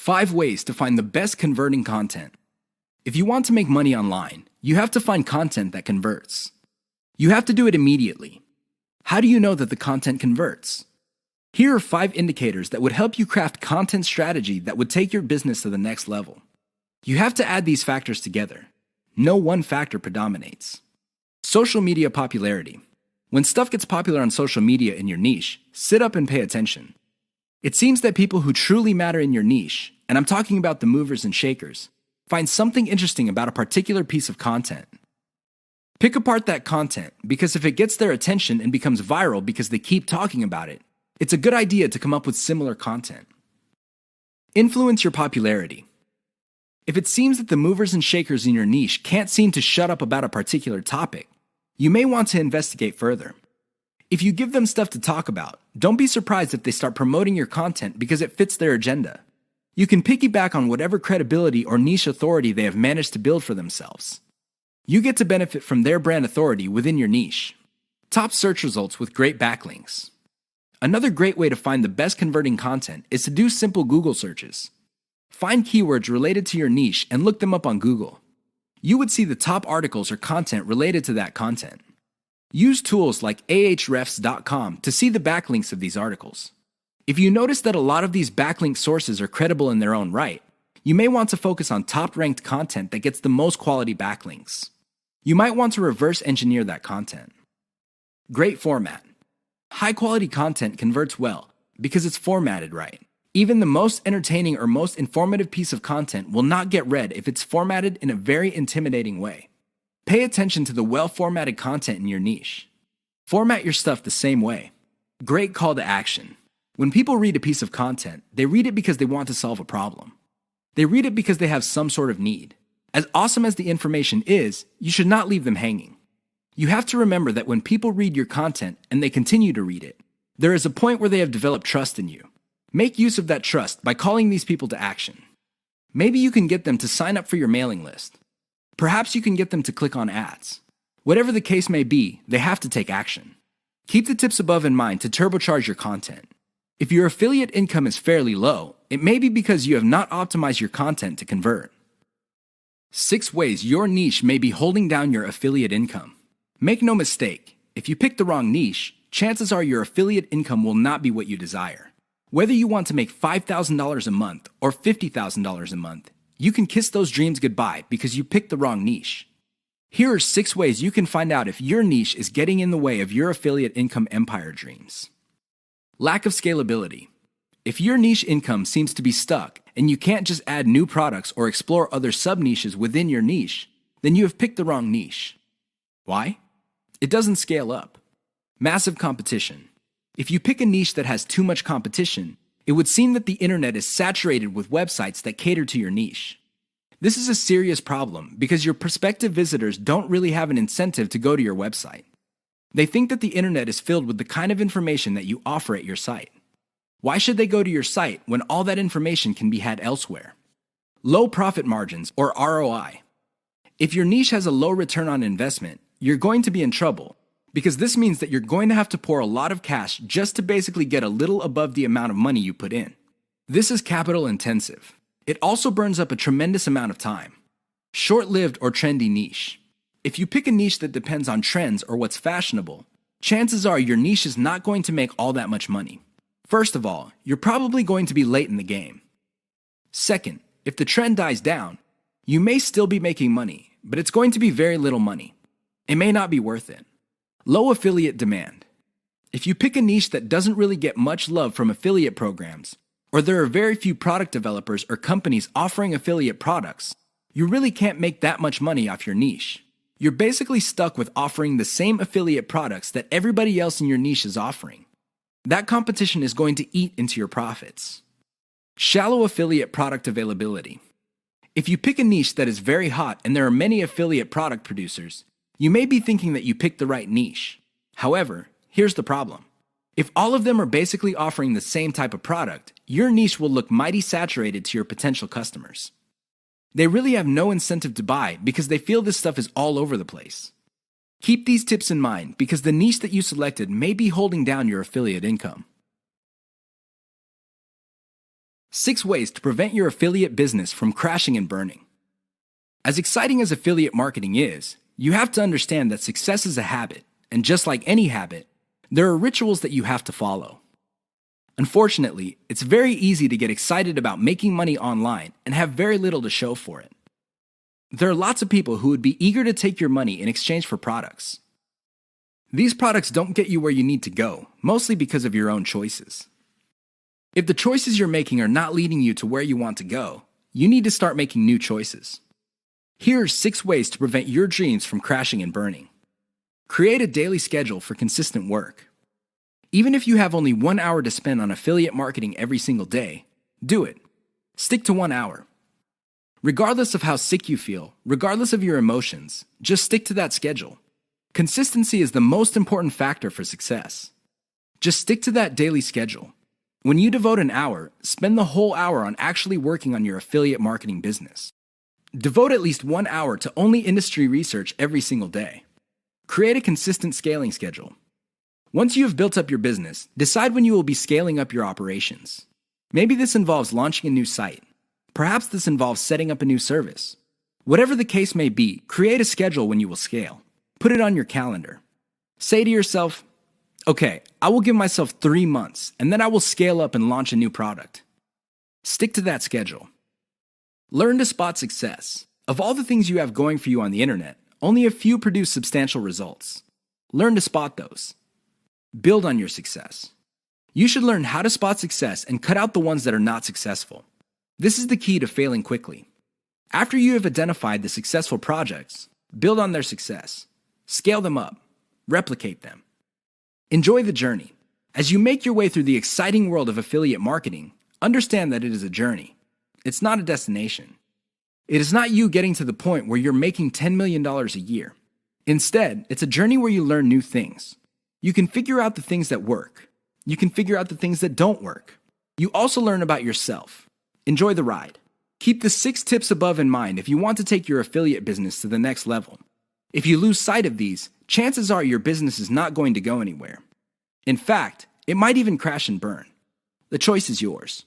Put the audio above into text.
5 ways to find the best converting content. If you want to make money online, you have to find content that converts. You have to do it immediately. How do you know that the content converts? Here are 5 indicators that would help you craft content strategy that would take your business to the next level. You have to add these factors together. No one factor predominates. Social media popularity. When stuff gets popular on social media in your niche, sit up and pay attention. It seems that people who truly matter in your niche, and I'm talking about the movers and shakers, find something interesting about a particular piece of content. Pick apart that content, because if it gets their attention and becomes viral because they keep talking about it, it's a good idea to come up with similar content. Influence your popularity. If it seems that the movers and shakers in your niche can't seem to shut up about a particular topic, you may want to investigate further. If you give them stuff to talk about, don't be surprised if they start promoting your content because it fits their agenda. You can piggyback on whatever credibility or niche authority they have managed to build for themselves. You get to benefit from their brand authority within your niche. Top search results with great backlinks. Another great way to find the best converting content is to do simple Google searches. Find keywords related to your niche and look them up on Google. You would see the top articles or content related to that content. Use tools like ahrefs.com to see the backlinks of these articles. If you notice that a lot of these backlink sources are credible in their own right, you may want to focus on top-ranked content that gets the most quality backlinks. You might want to reverse engineer that content. Great format. High-quality content converts well because it's formatted right. Even the most entertaining or most informative piece of content will not get read if it's formatted in a very intimidating way. Pay attention to the well-formatted content in your niche. Format your stuff the same way. Great call to action. When people read a piece of content, they read it because they want to solve a problem. They read it because they have some sort of need. As awesome as the information is, you should not leave them hanging. You have to remember that when people read your content and they continue to read it, there is a point where they have developed trust in you. Make use of that trust by calling these people to action. Maybe you can get them to sign up for your mailing list. Perhaps you can get them to click on ads. Whatever the case may be, they have to take action. Keep the tips above in mind to turbocharge your content. If your affiliate income is fairly low, it may be because you have not optimized your content to convert. 6 ways your niche may be holding down your affiliate income. Make no mistake, if you pick the wrong niche, chances are your affiliate income will not be what you desire. Whether you want to make $5,000 a month or $50,000 a month, you can kiss those dreams goodbye because you picked the wrong niche. Here are 6 ways you can find out if your niche is getting in the way of your affiliate income empire dreams. Lack of scalability. If your niche income seems to be stuck and you can't just add new products or explore other sub-niches within your niche, then you have picked the wrong niche. Why? It doesn't scale up. Massive competition. If you pick a niche that has too much competition, it would seem that the internet is saturated with websites that cater to your niche. This is a serious problem because your prospective visitors don't really have an incentive to go to your website. They think that the internet is filled with the kind of information that you offer at your site. Why should they go to your site when all that information can be had elsewhere? Low profit margins or ROI. If your niche has a low return on investment, you're going to be in trouble because this means that you're going to have to pour a lot of cash just to basically get a little above the amount of money you put in. This is capital intensive. It also burns up a tremendous amount of time. Short-lived or trendy niche. If you pick a niche that depends on trends or what's fashionable, chances are your niche is not going to make all that much money. First of all, you're probably going to be late in the game. Second, if the trend dies down, you may still be making money, but it's going to be very little money. It may not be worth it. Low affiliate demand. If you pick a niche that doesn't really get much love from affiliate programs, or there are very few product developers or companies offering affiliate products, you really can't make that much money off your niche. You're basically stuck with offering the same affiliate products that everybody else in your niche is offering. That competition is going to eat into your profits. Shallow affiliate product availability. If you pick a niche that is very hot and there are many affiliate product producers, you may be thinking that you picked the right niche. However, here's the problem. If all of them are basically offering the same type of product, your niche will look mighty saturated to your potential customers. They really have no incentive to buy because they feel this stuff is all over the place. Keep these tips in mind because the niche that you selected may be holding down your affiliate income. 6 ways to prevent your affiliate business from crashing and burning. As exciting as affiliate marketing is, you have to understand that success is a habit, and just like any habit, there are rituals that you have to follow. Unfortunately, it's very easy to get excited about making money online and have very little to show for it. There are lots of people who would be eager to take your money in exchange for products. These products don't get you where you need to go, mostly because of your own choices. If the choices you're making are not leading you to where you want to go, you need to start making new choices. Here are 6 ways to prevent your dreams from crashing and burning. Create a daily schedule for consistent work. Even if you have only 1 hour to spend on affiliate marketing every single day, do it. Stick to 1 hour. Regardless of how sick you feel, regardless of your emotions, just stick to that schedule. Consistency is the most important factor for success. Just stick to that daily schedule. When you devote an hour, spend the whole hour on actually working on your affiliate marketing business. Devote at least 1 hour to only industry research every single day. Create a consistent scaling schedule. Once you have built up your business, decide when you will be scaling up your operations. Maybe this involves launching a new site. Perhaps this involves setting up a new service. Whatever the case may be, create a schedule when you will scale. Put it on your calendar. Say to yourself, okay, I will give myself 3 months, and then I will scale up and launch a new product. Stick to that schedule. Learn to spot success. Of all the things you have going for you on the internet, only a few produce substantial results. Learn to spot those. Build on your success. You should learn how to spot success and cut out the ones that are not successful. This is the key to failing quickly. After you have identified the successful projects, build on their success. Scale them up. Replicate them. Enjoy the journey. As you make your way through the exciting world of affiliate marketing, understand that it is a journey. It's not a destination. It is not you getting to the point where you're making $10 million a year. Instead, it's a journey where you learn new things. You can figure out the things that work. You can figure out the things that don't work. You also learn about yourself. Enjoy the ride. Keep the 6 tips above in mind if you want to take your affiliate business to the next level. If you lose sight of these, chances are your business is not going to go anywhere. In fact, it might even crash and burn. The choice is yours.